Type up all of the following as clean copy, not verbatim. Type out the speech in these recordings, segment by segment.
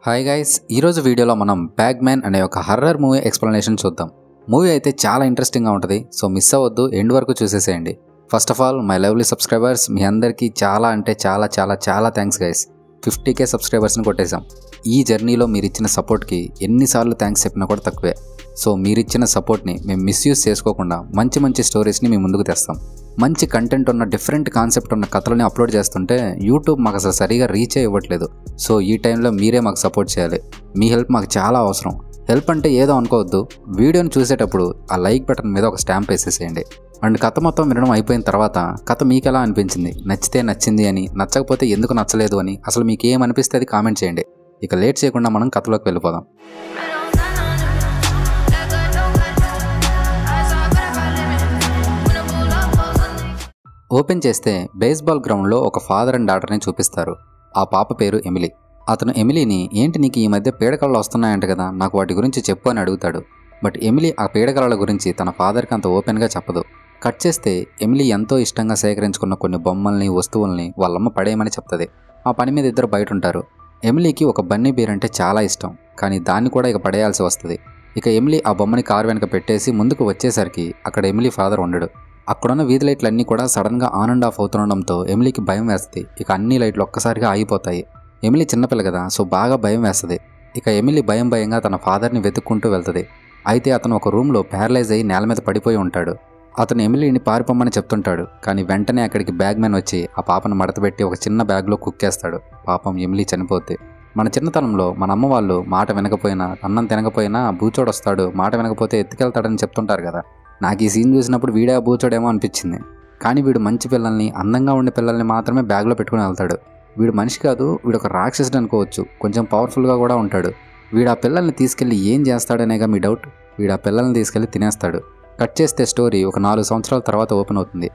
Hi guys, ఈరోజు వీడియోలో మనం బ్యాగ్మ్యాన్ అనే ఒక హర్రర్ మూవీ ఎక్స్ప్లెనేషన్ చూద్దాం. మూవీ అయితే చాలా ఇంట్రెస్టింగ్గా ఉంటుంది, సో మిస్ అవ్వద్దు, ఎండ్ వరకు చూసేసేయండి. First of all my lovely subscribers, మీ అందరికీ చాలా అంటే చాలా చాలా చాలా థ్యాంక్స్ గైస్. 50K సబ్స్క్రైబర్స్ని కొట్టేశాం. ఈ జర్నీలో మీరు ఇచ్చిన సపోర్ట్కి ఎన్నిసార్లు థ్యాంక్స్ చెప్పినా కూడా తక్కువే. సో మీరిచ్చిన సపోర్ట్ని మేము మిస్యూజ్ చేసుకోకుండా మంచి మంచి స్టోరీస్ని మీ ముందుకు తెస్తాం. మంచి కంటెంట్ ఉన్న డిఫరెంట్ కాన్సెప్ట్ ఉన్న కథలని అప్లోడ్ చేస్తుంటే యూట్యూబ్ మాకు అసలు సరిగా రీచ్ ఇవ్వట్లేదు. సో ఈ టైంలో మీరే మాకు సపోర్ట్ చేయాలి. మీ హెల్ప్ మాకు చాలా అవసరం. హెల్ప్ అంటే ఏదో అనుకోవద్దు, వీడియోని చూసేటప్పుడు ఆ లైక్ బటన్ మీద ఒక స్టాంప్ వేసేసేయండి. అండ్ కథ మొత్తం వినడం అయిపోయిన తర్వాత కథ మీకు ఎలా అనిపించింది, నచ్చితే నచ్చింది అని, నచ్చకపోతే ఎందుకు నచ్చలేదు అని, అసలు మీకు ఏమనిపిస్తే అది కామెంట్ చేయండి. ఇక లేట్ చేయకుండా మనం కథలోకి వెళ్ళిపోదాం. ఓపెన్ చేస్తే బేస్బాల్ గ్రౌండ్లో ఒక ఫాదర్ అండ్ డాటర్ని చూపిస్తారు. ఆ పాప పేరు ఎమిలీ. అతను ఎమిలీని, ఏంటి నీకు ఈ మధ్య పీడకలలు వస్తున్నాయంట కదా, నాకు వాటి గురించి చెప్పు అని అడుగుతాడు. బట్ ఎమిలీ ఆ పీడకలల గురించి తన ఫాదర్కి అంత ఓపెన్గా చెప్పదు. కట్ చేస్తే ఎమిలీ ఎంతో ఇష్టంగా సేకరించుకున్న కొన్ని బొమ్మల్ని, వస్తువుల్ని వాళ్ళమ్మ పడేయమని చెప్తుంది. ఆ పని మీద ఇద్దరు బయట ఉంటారు. ఎమిలీకి ఒక బన్నీ బీర్ అంటే చాలా ఇష్టం, కానీ దాన్ని కూడా ఇక పడేయాల్సి వస్తుంది. ఇక ఎమిలీ ఆ బొమ్మని కారు వెనక పెట్టేసి ముందుకు వచ్చేసరికి అక్కడ ఎమిలీ ఫాదర్ ఉండడు. అక్కడున్న వీధి లైట్లన్నీ కూడా సడన్గా ఆన్ అండ్ ఆఫ్ అవుతుండడంతో ఎమిలీకి భయం వేస్తుంది. ఇక అన్ని లైట్లు ఒక్కసారిగా ఆగిపోతాయి. ఎమిలీ చిన్నపిల్ల కదా, సో బాగా భయం వేస్తుంది. ఇక ఎమిలీ భయంగా తన ఫాదర్ని వెతుక్కుంటూ వెళ్తుంది. అయితే అతను ఒక రూమ్లో ప్యారలైజ్ అయ్యి నేల మీద పడిపోయి ఉంటాడు. అతను ఎమిలీని పారిపోమ్మని చెప్తుంటాడు, కానీ వెంటనే అక్కడికి బ్యాగ్మ్యాన్ వచ్చి ఆ పాపను మడతపెట్టి ఒక చిన్న బ్యాగ్లో కుక్కేస్తాడు. పాపం ఎమిలీ చనిపోద్ది. మన చిన్నతనంలో మన అమ్మ వాళ్ళు మాట వినకపోయినా, అన్నం తినకపోయినా బూచోడొస్తాడు, మాట వినకపోతే ఎత్తుకెళ్తాడని చెప్తుంటారు కదా. నాకు ఈ సీన్ చూసినప్పుడు వీడే బూచోడేమో అనిపించింది. కానీ వీడు మంచి పిల్లల్ని, అందంగా ఉండే పిల్లల్ని మాత్రమే బ్యాగ్లో పెట్టుకుని వెళ్తాడు. వీడు మనిషి కాదు, వీడు ఒక రాక్షసుడు అనుకోవచ్చు. కొంచెం పవర్ఫుల్గా కూడా ఉంటాడు. వీడు ఆ పిల్లల్ని తీసుకెళ్ళి ఏం చేస్తాడనేగా మీ డౌట్. వీడు ఆ పిల్లల్ని తీసుకెళ్ళి తినేస్తాడు. కట్ చేస్తే స్టోరీ ఒక 4 సంవత్సరాల తర్వాత ఓపెన్ అవుతుంది.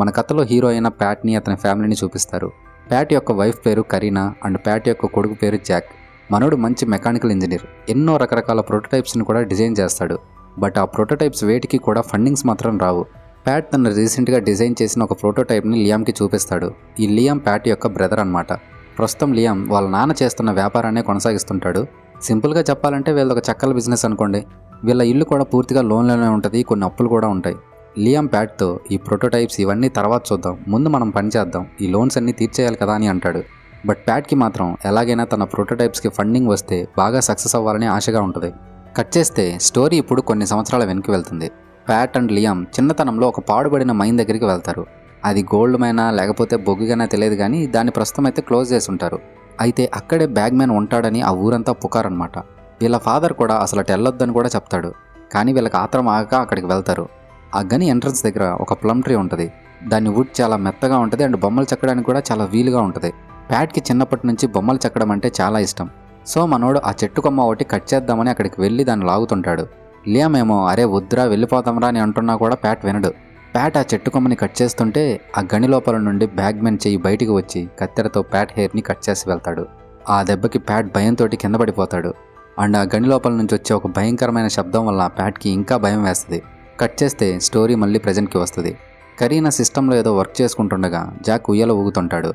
మన కథలో హీరో అయిన ప్యాట్ని, అతని ఫ్యామిలీని చూపిస్తారు. ప్యాట్ యొక్క వైఫ్ పేరు కరీనా అండ్ ప్యాట్ యొక్క కొడుకు పేరు జాక్. మనోడు మంచి మెకానికల్ ఇంజనీర్. ఎన్నో రకరకాల ప్రోటోటైప్స్ని కూడా డిజైన్ చేస్తాడు. బట్ ఆ ప్రోటోటైప్స్ వేటికి కూడా ఫండింగ్స్ మాత్రం రావు. ప్యాట్ తను రీసెంట్గా డిజైన్ చేసిన ఒక ప్రోటోటైప్ని లియామ్కి చూపిస్తాడు. ఈ లియామ్ ప్యాట్ యొక్క బ్రదర్ అనమాట. ప్రస్తుతం లియామ్ వాళ్ళ నాన్న చేస్తున్న వ్యాపారాన్ని కొనసాగిస్తుంటాడు. సింపుల్గా చెప్పాలంటే వీళ్ళొక చక్కల బిజినెస్ అనుకోండి. వీళ్ళ ఇల్లు కూడా పూర్తిగా లోన్లోనే ఉంటుంది, కొన్ని అప్పులు కూడా ఉంటాయి. లియామ్ ప్యాట్తో, ఈ ప్రోటోటైప్స్ ఇవన్నీ తర్వాత చూద్దాం, ముందు మనం పని చేద్దాం, ఈ లోన్స్ అన్నీ తీర్చేయాలి కదా అని అంటాడు. బట్ ప్యాట్కి మాత్రం ఎలాగైనా తన ప్రోటోటైప్స్కి ఫండింగ్ వస్తే బాగా సక్సెస్ అవ్వాలని ఆశగా ఉంటుంది. కట్ చేస్తే స్టోరీ ఇప్పుడు కొన్ని సంవత్సరాల వెనక్కి వెళ్తుంది. ప్యాట్ అండ్ లియామ్ చిన్నతనంలో ఒక పాడుబడిన మైన్ దగ్గరికి వెళ్తారు. అది గోల్డ్ మైనా లేకపోతే బొగ్గుగానే తెలియదు, కానీ దాన్ని ప్రస్తుతం అయితే క్లోజ్ చేసి ఉంటారు. అయితే అక్కడే బ్యాగ్మ్యాన్ ఉంటాడని ఆ ఊరంతా పుకారనమాట. వీళ్ళ ఫాదర్ కూడా అసలు అటు వెళ్ళొద్దని కూడా చెప్తాడు. కానీ వీళ్ళకి ఆత్రం ఆగక అక్కడికి వెళ్తారు. ఆ గని ఎంట్రన్స్ దగ్గర ఒక ప్లమ్ ట్రీ ఉంటుంది. దాని వుడ్ చాలా మెత్తగా ఉంటుంది అండ్ బొమ్మలు చెక్కడానికి కూడా చాలా వీలుగా ఉంటుంది. ప్యాట్కి చిన్నప్పటి నుంచి బొమ్మలు చెక్కడం అంటే చాలా ఇష్టం. సో మనోడు ఆ చెట్టు కొమ్మ ఒకటి కట్ చేద్దామని అక్కడికి వెళ్ళి దాన్ని లాగుతుంటాడు. లియామ్ ఏమో అరే వద్దురా వెళ్ళిపోతాంరా అని అంటున్నా కూడా ప్యాట్ వినడు. ప్యాట్ ఆ చెట్టు కొమ్మని కట్ చేస్తుంటే ఆ గని లోపల నుండి బ్యాగ్మ్యాన్ చెయ్యి బయటికి వచ్చి కత్తెరతో ప్యాట్ హెయిర్ని కట్ చేసి వెళ్తాడు. ఆ దెబ్బకి ప్యాట్ భయంతో కింద పడిపోతాడు. అండ్ ఆ గని లోపల నుంచి వచ్చే ఒక భయంకరమైన శబ్దం వల్ల ప్యాట్కి ఇంకా భయం వేస్తుంది. కట్ చేస్తే స్టోరీ మళ్ళీ ప్రజెంట్కి వస్తుంది. కరీనా సిస్టంలో ఏదో వర్క్ చేసుకుంటుండగా జాక్ ఉయ్యాల ఊగుతుంటాడు.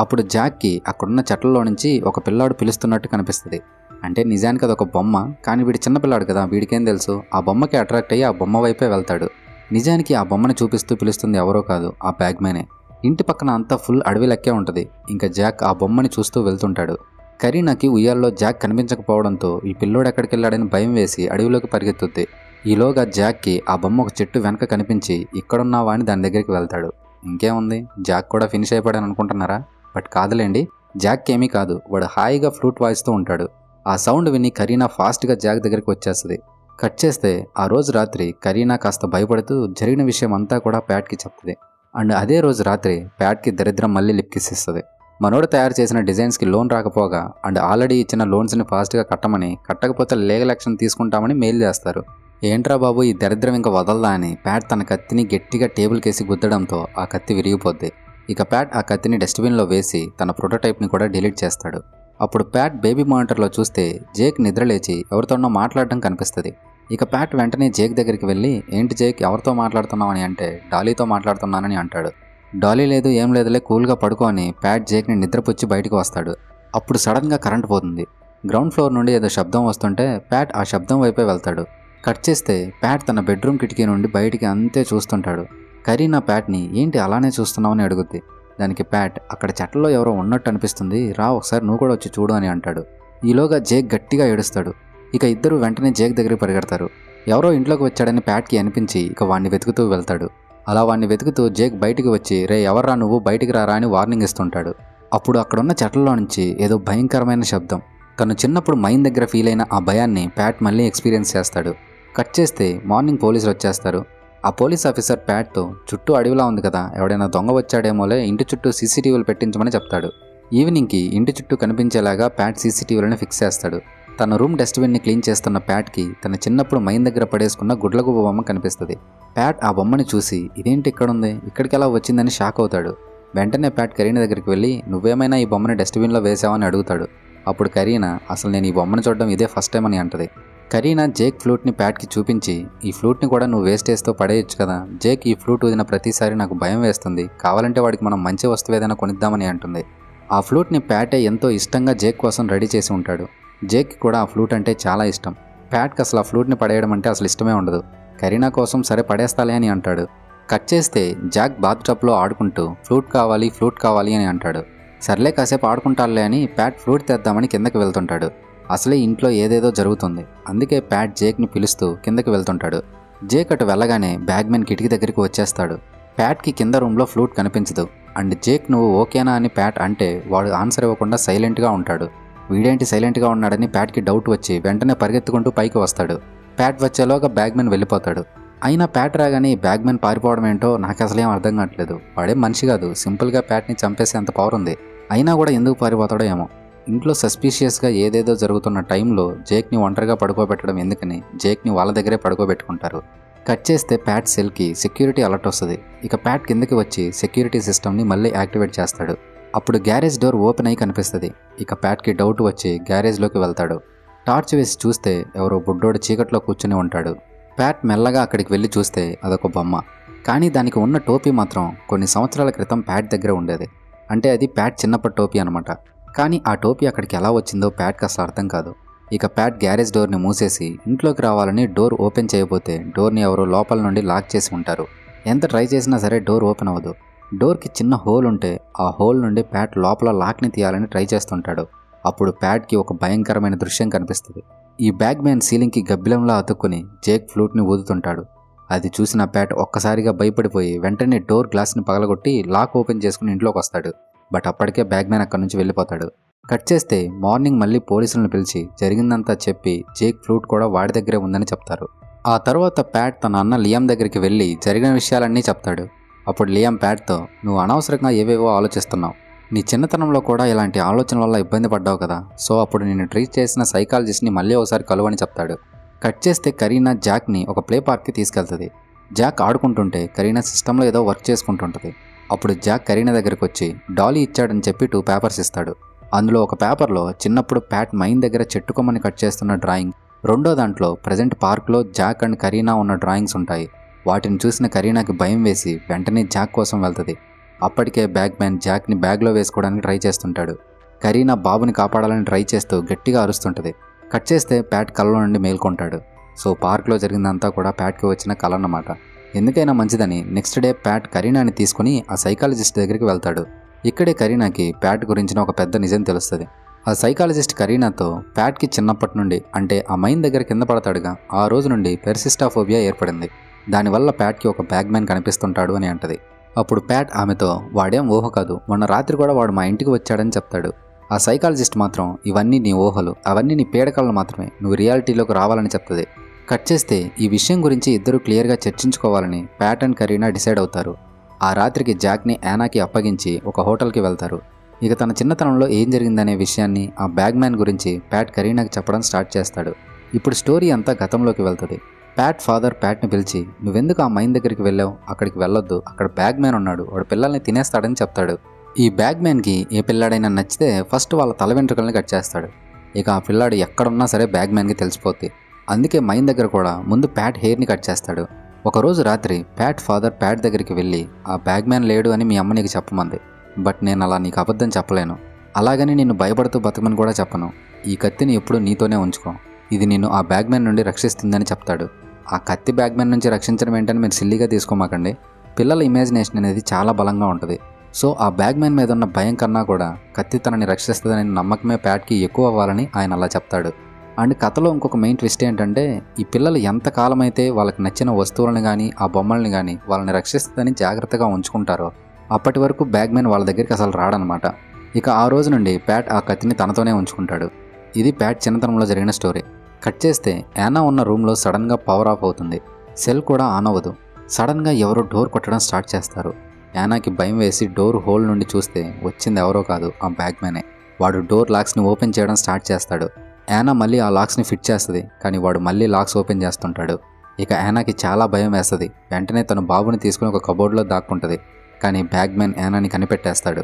అప్పుడు జాక్కి అక్కడున్న చెట్లలో నుంచి ఒక పిల్లాడు పిలుస్తున్నట్టు కనిపిస్తుంది. అంటే నిజానికి అది ఒక బొమ్మ, కానీ వీడు చిన్నపిల్లాడు కదా, వీడికేం తెలుసు. ఆ బొమ్మకి అట్రాక్ట్ అయ్యి ఆ బొమ్మ వైపే వెళ్తాడు. నిజానికి ఆ బొమ్మని చూపిస్తూ పిలుస్తుంది ఎవరో కాదు, ఆ బ్యాగ్మ్యానే. ఇంటి పక్కన అంతా ఫుల్ అడవి లెక్కే ఉంటుంది. ఇంకా జాక్ ఆ బొమ్మని చూస్తూ వెళ్తుంటాడు. కరీనాకి ఉయ్యాల్లో జాక్ కనిపించకపోవడంతో ఈ పిల్లోడు ఎక్కడికి వెళ్ళాడని భయం వేసి అడవిలోకి పరిగెత్తుద్ది. ఈలోగా జాక్కి ఆ బొమ్మ ఒక చెట్టు వెనక కనిపించి ఇక్కడున్నావా అని దాని దగ్గరికి వెళ్తాడు. ఇంకేముంది, జాక్ కూడా ఫినిష్ అయిపోయాడని అనుకుంటున్నారా? బట్ కాదులేండి, జాక్ ఏమీ కాదు, వాడు హాయిగా ఫ్లూట్ వాయిస్తూ ఉంటాడు. ఆ సౌండ్ విని కరీనా ఫాస్ట్గా జాక్ దగ్గరికి వచ్చేస్తుంది. కట్ చేస్తే ఆ రోజు రాత్రి కరీనా కాస్త భయపడుతూ జరిగిన విషయం అంతా కూడా ప్యాట్కి చెప్తుంది. అండ్ అదే రోజు రాత్రి ప్యాట్కి దరిద్రం మళ్ళీ లిప్కిసిస్తుంది. మనోడు తయారు చేసిన డిజైన్స్కి లోన్ రాకపోగా అండ్ ఆల్రెడీ ఇచ్చిన లోన్స్ని ఫాస్ట్గా కట్టమని, కట్టకపోతే లీగల్ యాక్షన్ తీసుకుంటామని మెయిల్ చేస్తారు. ఏంట్రా బాబు ఈ దరిద్రం ఇంకా వదలదా అని ప్యాట్ తన కత్తిని గట్టిగా టేబుల్ కేసి గుద్దడంతో ఆ కత్తి విరిగిపోద్ది. ఇక ప్యాట్ ఆ కత్తిని డస్ట్బిన్లో వేసి తన ప్రోటోటైప్ని కూడా డిలీట్ చేస్తాడు. అప్పుడు ప్యాట్ బేబీ మానిటర్లో చూస్తే జేక్ నిద్రలేచి ఎవరితోనో మాట్లాడడం కనిపిస్తుంది. ఇక ప్యాట్ వెంటనే జేక్ దగ్గరికి వెళ్ళి, ఏంటి జేక్ ఎవరితో మాట్లాడుతున్నావు అని అంటే, డాలీతో మాట్లాడుతున్నానని అంటాడు. డాలీ లేదు ఏం లేదులే కూల్గా పడుకో అని ప్యాట్ జేక్ని నిద్రపుచ్చి బయటకు వస్తాడు. అప్పుడు సడన్గా కరెంట్ పోతుంది. గ్రౌండ్ ఫ్లోర్ నుండి ఏదో శబ్దం వస్తుంటే ప్యాట్ ఆ శబ్దం వైపే వెళ్తాడు. కట్ చేస్తే ప్యాట్ తన బెడ్రూమ్ కిటికీ నుండి బయటికి అంతే చూస్తుంటాడు. కరీనా ప్యాట్ని ఏంటి అలానే చూస్తున్నావని అడుగుద్ది. దానికి ప్యాట్ అక్కడ చెట్లలో ఎవరో ఉన్నట్టు అనిపిస్తుంది, రా ఒకసారి నువ్వు కూడా వచ్చి చూడు అని అంటాడు. ఈలోగా జేక్ గట్టిగా ఏడుస్తాడు. ఇక ఇద్దరు వెంటనే జేక్ దగ్గరికి పరిగెడతారు. ఎవరో ఇంట్లోకి వచ్చాడని ప్యాట్కి అనిపించి ఇక వాణ్ణి వెతుకుతూ వెళ్తాడు. అలా వాణ్ణి వెతుకుతూ జేక్ బయటికి వచ్చి రే ఎవర్రా నువ్వు బయటికి రారా అని వార్నింగ్ ఇస్తుంటాడు. అప్పుడు అక్కడున్న చెట్లలో నుంచి ఏదో భయంకరమైన శబ్దం. తను చిన్నప్పుడు మైన్ దగ్గర ఫీల్ అయిన ఆ భయాన్ని ప్యాట్ మళ్ళీ ఎక్స్పీరియన్స్ చేస్తాడు. కట్ చేస్తే మార్నింగ్ పోలీసులు వచ్చేస్తారు. ఆ పోలీస్ ఆఫీసర్ ప్యాట్తో చుట్టూ అడవిలా ఉంది కదా, ఎవడైనా దొంగ వచ్చాడేమోలే, ఇంటి చుట్టూ సీసీటీవీలు పెట్టించమని చెప్తాడు. ఈవినింగ్కి ఇంటి చుట్టూ కనిపించేలాగా ప్యాట్ సీసీటీవీలను ఫిక్స్ చేస్తాడు. తన రూమ్ డస్ట్బిన్ని క్లీన్ చేస్తున్న ప్యాట్కి తన చిన్నప్పుడు మైన్ దగ్గర పడేసుకున్న గుడ్లగూబ బొమ్మ కనిపిస్తుంది. ప్యాట్ ఆ బొమ్మని చూసి ఇదేంటి ఇక్కడుంది, ఇక్కడికి ఎలా వచ్చిందని షాక్ అవుతాడు. వెంటనే ప్యాట్ కరీనా దగ్గరికి వెళ్ళి నువ్వేమైనా ఈ బొమ్మని డస్ట్బిన్లో వేసావని అడుగుతాడు. అప్పుడు కరీనా అసలు నేను ఈ బొమ్మను చూడడం ఇదే ఫస్ట్ టైం అని అంటది. కరీనా జేక్ ఫ్లూట్ని ప్యాట్కి చూపించి ఈ ఫ్లూట్ని కూడా నువ్వు వేస్టేజ్తో పడేయచ్చు కదా, జేక్ ఈ ఫ్లూట్ ఊదిన ప్రతిసారి నాకు భయం వేస్తుంది, కావాలంటే వాడికి మనం మంచి వస్తువు ఏదైనా కొనిద్దామని అంటుంది. ఆ ఫ్లూట్ని ప్యాటే ఎంతో ఇష్టంగా జేక్ కోసం రెడీ చేసి ఉంటాడు. జేక్కి కూడా ఆ ఫ్లూట్ అంటే చాలా ఇష్టం. ప్యాట్కి అసలు ఆ ఫ్లూట్ని పడేయడం అంటే అసలు ఇష్టమే ఉండదు. కరీనా కోసం సరే పడేస్తాలే అని అంటాడు. కట్ చేస్తే జాక్ బాత్ టబ్లో ఆడుకుంటూ ఫ్లూట్ కావాలి అని అంటాడు. సర్లే కాసేపు ఆడుకుంటాలే అని ప్యాట్ ఫ్లూట్ తెద్దామని కిందకి వెళ్తుంటాడు. అసలే ఇంట్లో ఏదేదో జరుగుతుంది. అందుకే ప్యాట్ జేక్ని పిలుస్తూ కిందకి వెళ్తుంటాడు. జేక్ అటు వెళ్ళగానే బ్యాగ్మెన్ కిటికీ దగ్గరికి వచ్చేస్తాడు. ప్యాట్కి కింద రూమ్లో ఫ్లూట్ కనిపించదు. అండ్ జేక్ నువ్వు ఓకేనా అని ప్యాట్ అంటే వాడు ఆన్సర్ ఇవ్వకుండా సైలెంట్గా ఉంటాడు. వీడేంటి సైలెంట్గా ఉన్నాడని ప్యాట్కి డౌట్ వచ్చి వెంటనే పరిగెత్తుకుంటూ పైకి వస్తాడు. ప్యాట్ వచ్చేలోగా బ్యాగ్మెన్ వెళ్ళిపోతాడు. అయినా ప్యాట్ రాగానే బ్యాగ్మెన్ పారిపోవడం ఏంటో నాకు అసలేం అర్థం కావట్లేదు. వాడేం మనిషి కాదు, సింపుల్గా ప్యాట్ని చంపేసే అంత పవర్ ఉంది. అయినా కూడా ఎందుకు పారిపోతాడో ఏమో. ఇంట్లో సస్పీషియస్గా ఏదేదో జరుగుతున్న టైంలో జేక్ని ఒంటరిగా పడుకోబెట్టడం ఎందుకని జేక్ని వాళ్ళ దగ్గరే పడుకోబెట్టుకుంటారు. కట్ చేస్తే ప్యాట్ సెల్కి సెక్యూరిటీ అలర్ట్ వస్తుంది. ఇక ప్యాట్ కిందకి వచ్చి సెక్యూరిటీ సిస్టమ్ని మళ్ళీ యాక్టివేట్ చేస్తాడు. అప్పుడు గ్యారేజ్ డోర్ ఓపెన్ అయి కనిపిస్తుంది. ఇక ప్యాట్కి డౌట్ వచ్చి గ్యారేజ్లోకి వెళ్తాడు. టార్చ్ వేసి చూస్తే ఎవరో బుడ్డోడు చీకట్లో కూర్చుని ఉంటాడు. ప్యాట్ మెల్లగా అక్కడికి వెళ్ళి చూస్తే అదొక బొమ్మ. కానీ దానికి ఉన్న టోపీ మాత్రం కొన్ని సంవత్సరాల క్రితం ప్యాట్ దగ్గర ఉండేది. అంటే అది ప్యాట్ చిన్నప్పటి టోపీ అనమాట. కానీ ఆ టోపీ అక్కడికి ఎలా వచ్చిందో ప్యాట్కి అసలు అర్థం కాదు. ఇక ప్యాట్ గ్యారేజ్ డోర్ని మూసేసి ఇంట్లోకి రావాలని డోర్ ఓపెన్ చేయబోతే డోర్ని ఎవరో లోపల నుండి లాక్ చేసి ఉంటారు. ఎంత ట్రై చేసినా సరే డోర్ ఓపెన్ అవ్వదు. డోర్కి చిన్న హోల్ ఉంటే ఆ హోల్ నుండి ప్యాట్ లోపల లాక్ని తీయాలని ట్రై చేస్తుంటాడు. అప్పుడు ప్యాట్కి ఒక భయంకరమైన దృశ్యం కనిపిస్తుంది. ఈ బ్యాగ్మెన్ సీలింగ్కి గబ్బిలంలా అతుక్కుని జేక్ ఫ్లూట్ని ఊదుతుంటాడు. అది చూసిన ప్యాట్ ఒక్కసారిగా భయపడిపోయి వెంటనే డోర్ గ్లాస్ని పగలగొట్టి లాక్ ఓపెన్ చేసుకుని ఇంట్లోకి వస్తాడు. బట్ అప్పటికే బ్యాగ్మెన్ అక్కడి నుంచి వెళ్ళిపోతాడు. కట్ చేస్తే మార్నింగ్ మళ్ళీ పోలీసులను పిలిచి జరిగిందంతా చెప్పి జేక్ ఫ్లూట్ కూడా వాడి దగ్గరే ఉందని చెప్తారు. ఆ తర్వాత ప్యాట్ తన అన్న లియామ్ దగ్గరికి వెళ్ళి జరిగిన విషయాలన్నీ చెప్తాడు. అప్పుడు లియామ్ ప్యాట్తో నువ్వు అనవసరంగా ఏవేవో ఆలోచిస్తున్నావు, నీ చిన్నతనంలో కూడా ఇలాంటి ఆలోచన వల్ల ఇబ్బంది పడ్డావు కదా, సో అప్పుడు నేను ట్రీట్ చేసిన సైకాలజిస్ట్ని మళ్ళీ ఒకసారి కలువని చెప్తాడు. కట్ చేస్తే కరీనా జాక్ని ఒక ప్లే పార్క్కి తీసుకెళ్తుంది. జాక్ ఆడుకుంటుంటే కరీనా సిస్టంలో ఏదో వర్క్ చేసుకుంటుంటుంది. అప్పుడు జాక్ కరీనా దగ్గరికి వచ్చి డాలీ ఇచ్చాడని చెప్పి 2 పేపర్స్ ఇస్తాడు. అందులో ఒక పేపర్లో చిన్నప్పుడు ప్యాట్ మైన్ దగ్గర చెట్టు కొమ్మని కట్ చేస్తున్న డ్రాయింగ్, రెండో దాంట్లో ప్రజెంట్ పార్క్లో జాక్ అండ్ కరీనా ఉన్న డ్రాయింగ్స్ ఉంటాయి. వాటిని చూసిన కరీనాకి భయం వేసి వెంటనే జాక్ కోసం వెళ్తుంది. అప్పటికే బ్యాగ్మెన్ జాక్ని బ్యాగ్లో వేసుకోవడానికి ట్రై చేస్తుంటాడు. కరీనా బాబుని కాపాడాలని ట్రై చేస్తూ గట్టిగా అరుస్తుంటుంది. కట్ చేస్తే ప్యాట్ కళ్ళ నుండి మేల్కొంటాడు. సో పార్క్లో జరిగిందంతా కూడా ప్యాట్కి వచ్చిన కళ అన్నమాట. ఎందుకైనా మంచిదని నెక్స్ట్ డే ప్యాట్ కరీనాని తీసుకుని ఆ సైకాలజిస్ట్ దగ్గరికి వెళ్తాడు. ఇక్కడే కరీనాకి ప్యాట్ గురించిన ఒక పెద్ద నిజం తెలుస్తుంది. ఆ సైకాలజిస్ట్ కరీనాతో ప్యాట్కి చిన్నప్పటి నుండి అంటే ఆ మైన్ దగ్గర కింద పడతాడుగా ఆ రోజు నుండి పెర్సిస్టాఫోబియా ఏర్పడింది. దానివల్ల ప్యాట్కి ఒక బ్యాగ్మెన్ కనిపిస్తుంటాడు అని అంటది. అప్పుడు ప్యాట్ ఆమెతో వాడేం ఊహ కాదు, మొన్న రాత్రి కూడా వాడు మా ఇంటికి వచ్చాడని చెప్తాడు. ఆ సైకాలజిస్ట్ మాత్రం ఇవన్నీ నీ ఊహలు, అవన్నీ నీ పీడకలు మాత్రమే, నువ్వు రియాలిటీలోకి రావాలని చెప్తుంది. కట్ చేస్తే ఈ విషయం గురించి ఇద్దరు క్లియర్గా చర్చించుకోవాలని ప్యాట్ అండ్ కరీనా డిసైడ్ అవుతారు. ఆ రాత్రికి జాక్ని యానాకి అప్పగించి ఒక హోటల్కి వెళ్తారు. ఇక తన చిన్నతనంలో ఏం జరిగిందనే విషయాన్ని ఆ బ్యాగ్మ్యాన్ గురించి ప్యాట్ కరీనాకి చెప్పడం స్టార్ట్ చేస్తాడు. ఇప్పుడు స్టోరీ అంతా గతంలోకి వెళ్తుంది. ప్యాట్ ఫాదర్ ప్యాట్ని పిలిచి నువ్వెందుకు ఆ మైన్ దగ్గరికి వెళ్ళావు, అక్కడికి వెళ్ళొద్దు, అక్కడ బ్యాగ్మ్యాన్ ఉన్నాడు, వాడు పిల్లల్ని తినేస్తాడని చెప్తాడు. ఈ బ్యాగ్మ్యాన్కి ఏ పిల్లాడైనా నచ్చితే ఫస్ట్ వాళ్ళ తల వెంట్రుకల్ని కట్ చేస్తాడు. ఇక ఆ పిల్లాడు ఎక్కడున్నా సరే బ్యాగ్మ్యాన్కి తెలిసిపోద్ది. అందుకే మైన్ దగ్గర కూడా ముందు ప్యాట్ హెయిర్ని కట్ చేస్తాడు. ఒకరోజు రాత్రి ప్యాట్ ఫాదర్ ప్యాట్ దగ్గరికి వెళ్ళి ఆ బ్యాగ్మ్యాన్ లేడు అని మీ అమ్మ నీకు చెప్పమంది, బట్ నేను అలా నీకు అబద్ధం చెప్పలేను, అలాగని నిన్ను భయపడుతూ బతకమని కూడా చెప్పను. ఈ కత్తిని ఎప్పుడూ నీతోనే ఉంచుకో, ఇది నిన్ను ఆ బ్యాగ్మ్యాన్ నుండి రక్షిస్తుందని చెప్తాడు. ఆ కత్తి బ్యాగ్మ్యాన్ నుంచి రక్షించడం ఏంటని మీరు సిల్లీగా తీసుకోమాకండి. పిల్లల ఇమాజినేషన్ అనేది చాలా బలంగా ఉంటుంది. సో ఆ బ్యాగ్మ్యాన్ మీద ఉన్న భయం కన్నా కూడా కత్తి తనని రక్షిస్తుందనే నమ్మకమే ప్యాట్కి ఎక్కువ అవ్వాలని ఆయన అలా చెప్తాడు. అండ్ కథలో ఇంకొక మెయిన్ ట్విస్ట్ ఏంటంటే, ఈ పిల్లలు ఎంతకాలమైతే వాళ్ళకి నచ్చిన వస్తువులను కానీ ఆ బొమ్మల్ని కానీ వాళ్ళని రక్షిస్తుందని జాగ్రత్తగా ఉంచుకుంటారో అప్పటి వరకు బ్యాగ్మ్యాన్ వాళ్ళ దగ్గరికి అసలు రాడనమాట. ఇక ఆ రోజు నుండి ప్యాట్ ఆ కత్తిని తనతోనే ఉంచుకుంటాడు. ఇది ప్యాట్ చిన్నతనంలో జరిగిన స్టోరీ. కట్ చేస్తే యానా ఉన్న రూమ్లో సడన్గా పవర్ ఆఫ్ అవుతుంది. సెల్ కూడా ఆన్ అవ్వదు. సడన్గా ఎవరో డోర్ కొట్టడం స్టార్ట్ చేస్తారు. యానాకి భయం వేసి డోర్ హోల్ నుండి చూస్తే వచ్చింది ఎవరో కాదు, ఆ బ్యాగ్మ్యానే. వాడు డోర్ లాక్స్ని ఓపెన్ చేయడం స్టార్ట్ చేస్తాడు. యానా మళ్ళీ ఆ లాక్స్ని ఫిట్ చేస్తుంది, కానీ వాడు మళ్ళీ లాక్స్ ఓపెన్ చేస్తుంటాడు. ఇక యానాకి చాలా భయం వేస్తుంది. వెంటనే తన బాబుని తీసుకుని ఒక కబోర్డ్లో దాక్కుంటుంది. కానీ బ్యాగ్మ్యాన్ యానాని కనిపెట్టేస్తాడు.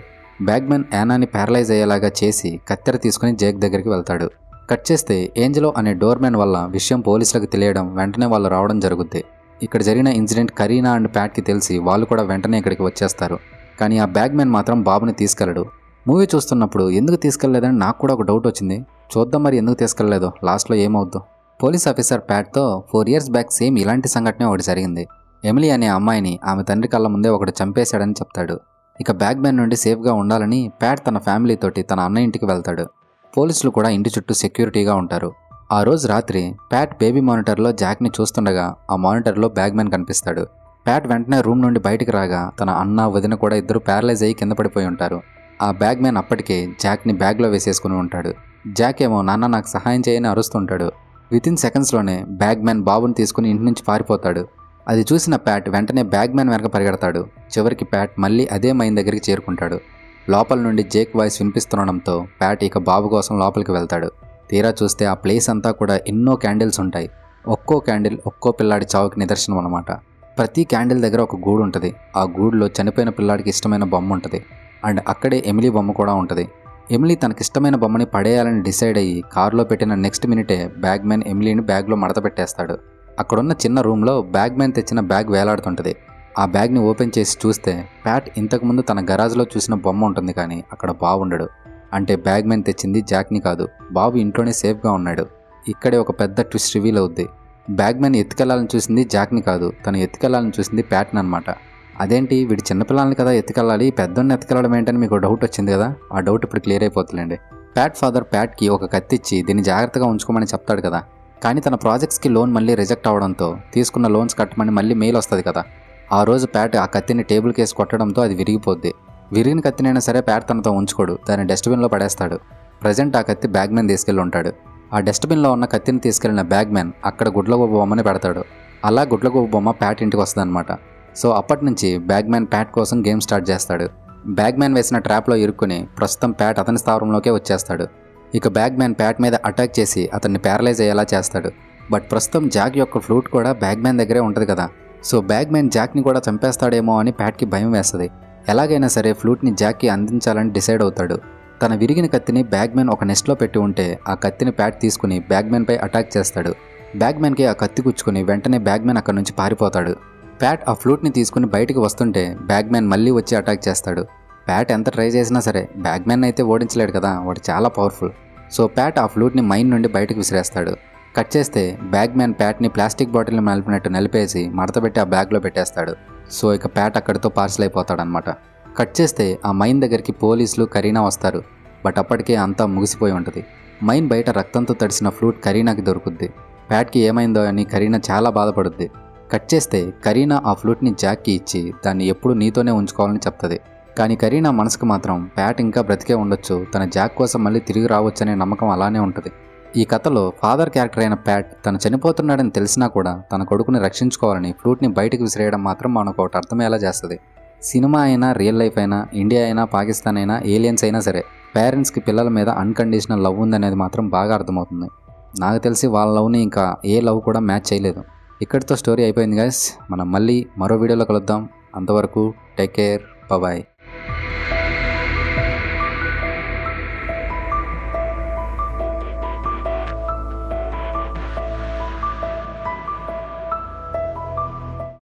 బ్యాగ్మ్యాన్ యానాని ప్యారలైజ్ అయ్యేలాగా చేసి కత్తెర తీసుకుని జేక్ దగ్గరికి వెళ్తాడు. కట్ చేస్తే ఏంజలో అనే డోర్మ్యాన్ వల్ల విషయం పోలీసులకు తెలియడం, వెంటనే వాళ్ళు రావడం జరుగుద్ది. ఇక్కడ జరిగిన ఇన్సిడెంట్ కరీనా అండ్ ప్యాట్కి తెలిసి వాళ్ళు కూడా వెంటనే ఇక్కడికి వచ్చేస్తారు. కానీ ఆ బ్యాగ్మ్యాన్ మాత్రం బాబుని తీసుకెళ్ళడు. మూవీ చూస్తున్నప్పుడు ఎందుకు తీసుకెళ్లేదని నాకు కూడా ఒక డౌట్ వచ్చింది. చూద్దాం మరి ఎందుకు తీసుకెళ్లేదో, లాస్ట్లో ఏమవుద్దో. పోలీస్ ఆఫీసర్ ప్యాట్తో 4 years బ్యాక్ సేమ్ ఇలాంటి సంఘటనే ఒకటి జరిగింది. ఎమిలీ అనే అమ్మాయిని ఆమె తండ్రి కళ్ళ ముందే ఒకటి చంపేశాడని చెప్తాడు. ఇక బ్యాగ్మ్యాన్ నుండి సేఫ్గా ఉండాలని ప్యాట్ తన ఫ్యామిలీతోటి తన అన్న ఇంటికి వెళ్తాడు. పోలీసులు కూడా ఇంటి చుట్టూ సెక్యూరిటీగా ఉంటారు. ఆ రోజు రాత్రి ప్యాట్ బేబీ మానిటర్లో జాక్ని చూస్తుండగా ఆ మానిటర్లో బ్యాగ్మ్యాన్ కనిపిస్తాడు. ప్యాట్ వెంటనే రూమ్ నుండి బయటికి రాగా తన అన్న వదిన కూడా ఇద్దరు ప్యారలైజ్ అయ్యి కింద పడిపోయి ఉంటారు. ఆ బ్యాగ్మ్యాన్ అప్పటికే జాక్ని బ్యాగ్లో వేసేసుకుని ఉంటాడు. జాక్ ఏమో నాన్న నాకు సహాయం చేయని అరుస్తుంటాడు. వితిన్ సెకండ్స్లోనే బ్యాగ్మ్యాన్ బాబుని తీసుకుని ఇంటి నుంచి పారిపోతాడు. అది చూసిన ప్యాట్ వెంటనే బ్యాగ్మ్యాన్ వెనక పరిగెడతాడు. చివరికి ప్యాట్ మళ్ళీ అదే మైన్ దగ్గరికి చేరుకుంటాడు. లోపల నుండి జేక్ వాయిస్ వినిపిస్తుండడంతో ప్యాట్ ఇక బాబు కోసం లోపలికి వెళ్తాడు. తీరా చూస్తే ఆ ప్లేస్ అంతా కూడా ఎన్నో క్యాండిల్స్ ఉంటాయి. ఒక్కో క్యాండిల్ ఒక్కో పిల్లాడి చావుకి నిదర్శనం అనమాట. ప్రతి క్యాండిల్ దగ్గర ఒక గూడు ఉంటుంది. ఆ గూడులో చనిపోయిన పిల్లాడికి ఇష్టమైన బొమ్మ ఉంటుంది. అండ్ అక్కడే ఎమిలీ బొమ్మ కూడా ఉంటుంది. ఎమిలీ తనకిష్టమైన బొమ్మని పడేయాలని డిసైడ్ అయ్యి కారులో పెట్టిన నెక్స్ట్ మినిటే బ్యాగ్మ్యాన్ ఎమిలీని బ్యాగ్లో మడత పెట్టేస్తాడు. అక్కడున్న చిన్న రూమ్లో బ్యాగ్మ్యాన్ తెచ్చిన బ్యాగ్ వేలాడుతుంటుంది. ఆ బ్యాగ్ని ఓపెన్ చేసి చూస్తే ప్యాట్ ఇంతకుముందు తన గరాజ్లో చూసిన బొమ్మ ఉంటుంది, కానీ అక్కడ బాబు ఉండడు. అంటే బ్యాగ్మ్యాన్ తెచ్చింది జాక్ని కాదు, బాబు ఇంట్లోనే సేఫ్గా ఉన్నాడు. ఇక్కడే ఒక పెద్ద ట్విస్ట్ రివీల్ అవుద్ది. బ్యాగ్మ్యాన్ ఎత్తుకెళ్లాలని చూసింది జాక్ని కాదు, తను ఎత్తుకెళ్లాలని చూసింది ప్యాట్ని అనమాట. అదేంటి వీడి చిన్నపిల్లల్ని కదా ఎత్తుకెళ్ళాలి, పెద్దోడిని ఎత్తుకెళ్ళడం ఏంటని మీకు డౌట్ వచ్చింది కదా. ఆ డౌట్ ఇప్పుడు క్లియర్ అయిపోతుందండి. ప్యాట్ ఫాదర్ ప్యాట్కి ఒక కత్తిచ్చి దీన్ని జాగ్రత్తగా ఉంచుకోమని చెప్తాడు కదా. కానీ తన ప్రాజెక్ట్స్కి లోన్ మళ్ళీ రిజెక్ట్ అవడంతో తీసుకున్న లోన్స్ కట్టమని మళ్ళీ మెయిల్ వస్తుంది కదా. ఆ రోజు ప్యాట్ ఆ కత్తిని టేబుల్ కేసి కొట్టడంతో అది విరిగిపోద్ది. విరిగిన కత్తినైనా సరే ప్యాట్ తనతో ఉంచుకోడు, దాన్ని డస్ట్బిన్లో పడేస్తాడు. ప్రజెంట్ ఆ కత్తి బ్యాగ్మ్యాన్ తీసుకెళ్ళి ఉంటాడు. ఆ డస్ట్బిన్లో ఉన్న కత్తిని తీసుకెళ్లిన బ్యాగ్మ్యాన్ అక్కడ గుడ్లగూబ బొమ్మని పెడతాడు. అలా గుడ్లగూబ బొమ్మ ప్యాట్ ఇంటికి వస్తుంది అనమాట. సో అప్పటి నుంచి బ్యాగ్మ్యాన్ ప్యాట్ కోసం గేమ్ స్టార్ట్ చేస్తాడు. బ్యాగ్మ్యాన్ వేసిన ట్రాప్లో ఇరుక్కుని ప్రస్తుతం ప్యాట్ అతని స్థావరంలోకే వచ్చేస్తాడు. ఇక బ్యాగ్మ్యాన్ ప్యాట్ మీద అటాక్ చేసి అతన్ని ప్యారలైజ్ అయ్యేలా చేస్తాడు. బట్ ప్రస్తుతం జాక్ యొక్క ఫ్లూట్ కూడా బ్యాగ్మ్యాన్ దగ్గరే ఉంటుంది కదా. సో బ్యాగ్మ్యాన్ జాక్ని కూడా చంపేస్తాడేమో అని ప్యాట్కి భయం వేస్తుంది. ఎలాగైనా సరే ఫ్లూట్ని జాక్కి అందించాలని డిసైడ్ అవుతాడు. తన విరిగిన కత్తిని బ్యాగ్మ్యాన్ ఒక నెస్ట్లో పెట్టి ఉంటే ఆ కత్తిని ప్యాట్ తీసుకుని బ్యాగ్మ్యాన్పై అటాక్ చేస్తాడు. బ్యాగ్మ్యాన్కి ఆ కత్తి గుచ్చుకుని వెంటనే బ్యాగ్మ్యాన్ అక్కడి నుంచి పారిపోతాడు. ప్యాట్ ఆ ఫ్లూట్ని తీసుకుని బయటికి వస్తుంటే బ్యాగ్మ్యాన్ మళ్ళీ వచ్చి అటాక్ చేస్తాడు. ప్యాట్ ఎంత ట్రై చేసినా సరే బ్యాగ్మ్యాన్ అయితే ఓడించలేడు కదా, వాడు చాలా పవర్ఫుల్. సో ప్యాట్ ఆ ఫ్లూట్ని మైన్ నుండి బయటకు విసిరేస్తాడు. కట్ చేస్తే బ్యాగ్మ్యాన్ ప్యాట్ని ప్లాస్టిక్ బాటిల్ని నలిపినట్టు నలిపేసి మడతపెట్టి ఆ బ్యాగ్లో పెట్టేస్తాడు. సో ఇక ప్యాట్ అక్కడితో పార్సల్ అయిపోతాడనమాట. కట్ చేస్తే ఆ మైన్ దగ్గరికి పోలీసులు కరీనా వస్తారు. బట్ అప్పటికే అంతా ముగిసిపోయి ఉంటుంది. మైన్ బయట రక్తంతో తడిసిన ఫ్లూట్ కరీనాకి దొరుకుద్ది. ప్యాట్కి ఏమైందో అని కరీనా చాలా బాధపడుద్ది. కట్ చేస్తే కరీనా ఆ ఫ్లూట్ని జాక్కి ఇచ్చి దాన్ని ఎప్పుడు నీతోనే ఉంచుకోవాలని చెప్తుంది. కానీ కరీనా మనసుకు మాత్రం ప్యాట్ ఇంకా బ్రతికే ఉండొచ్చు, తన జాక్ కోసం మళ్ళీ తిరిగి రావచ్చనే నమ్మకం అలానే ఉంటుంది. ఈ కథలో ఫాదర్ క్యారెక్టర్ అయిన ప్యాట్ తను చనిపోతున్నాడని తెలిసినా కూడా తన కొడుకుని రక్షించుకోవాలని ఫ్లూట్ని బయటకు విసిరేయడం మాత్రం మనకు ఒకటి అర్థమయ్యేలా చేస్తుంది. సినిమా అయినా, రియల్ లైఫ్ అయినా, ఇండియా అయినా, పాకిస్తాన్ అయినా, ఏలియన్స్ అయినా సరే పేరెంట్స్కి పిల్లల మీద అన్కండిషనల్ లవ్ ఉందనేది మాత్రం బాగా అర్థమవుతుంది. నాకు తెలిసి వాళ్ళ లవ్ని ఇంకా ఏ లవ్ కూడా మ్యాచ్ చేయలేదు. ఇక్కడితో స్టోరీ అయిపోయింది గైస్. మనం మళ్ళీ మరో వీడియోలో కలుద్దాం. అంతవరకు టేక్ కేర్, బాయ్.